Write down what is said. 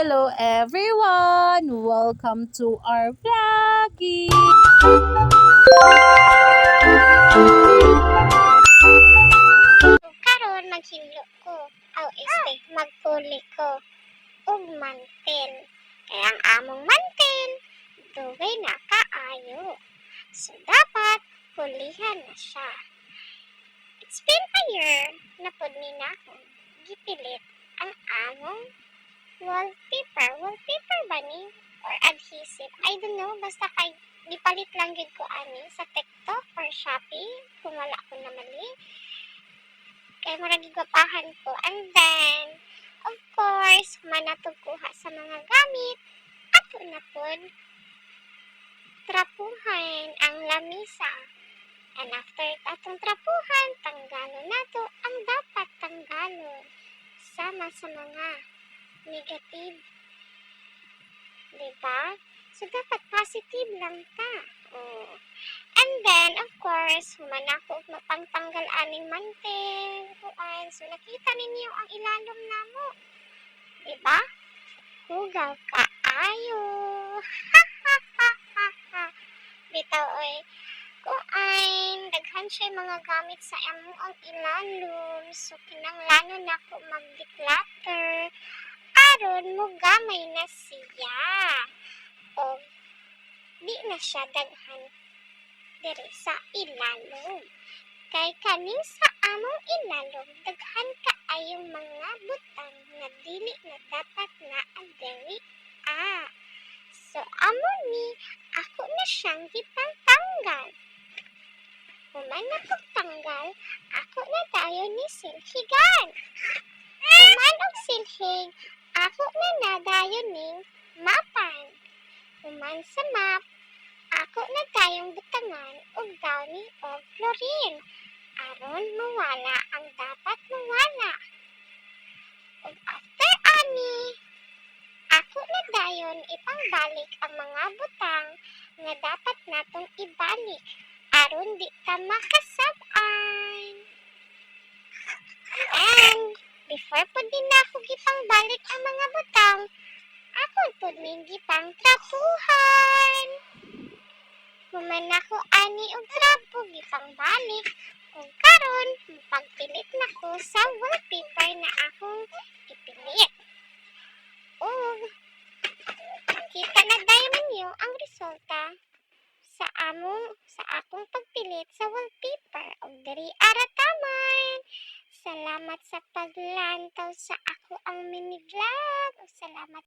Hello everyone! Welcome to our vlogging! Karon maghimlo ko. Magpuli ko og mantel. Kaya ang among mantel dugay na kaayo. So dapat pulihan na siya. It's been a year na pud ni na akong gipilit ang among wallpaper. Wallpaper ba ni? Or adhesive? I don't know. Basta kay gipalit lang gid ko ani sa TikTok or Shopee kung wala ko na mali. Kaya marag gigapahan ko. And then, of course, manatog kuha sa mga gamit. Ato na pod trapuhan ang lamisa. And after atong trapuhan, tanggalon nato ang dapat tanggalon. Sama sa mga negative. Diba? So, dapat positive lang ta. Oh. And then, of course, human ako mapangtanggal aning mantel. So, nakita ninyo ang ilalom namo. Diba? Hugaw kaayo. Bitaw, oy. Daghan siya mga gamit sa amo ang ilalom. So, kinanglanon ako mag-declutter. Aron mo gamay na siya. O, di na siya daghan diri sa ilalom. Kay kaning sa among ilalom, daghan kaayong mga butang na dili na dapat na adiri. So amo ni ako na siyang gipantanggal. Human na pagtanggal, ako na tayo ni silhigan. Human og silhig, ako na nadayon ning mapan. Human sa map, ako na tayong butangan og downy o chlorine. Aron mawala ang dapat mawala. Ug after ani, ako na dayon ipangbalik ang mga butang nga dapat natong ibalik. Aron di ka makasab-an. And before po din ako gipangbalik ang mga butang, ako po din gipang trapuhan. Human ako ani og trapo gipangbalik. Kung karon, pagpilit na ko sa wallpaper na akong ipilit. O, kita na dayon ninyo ang resulta sa akong pagpilit sa wallpaper. O diri ara taman. Salamat sa paglantaw sa ako ang mini vlog. O salamat.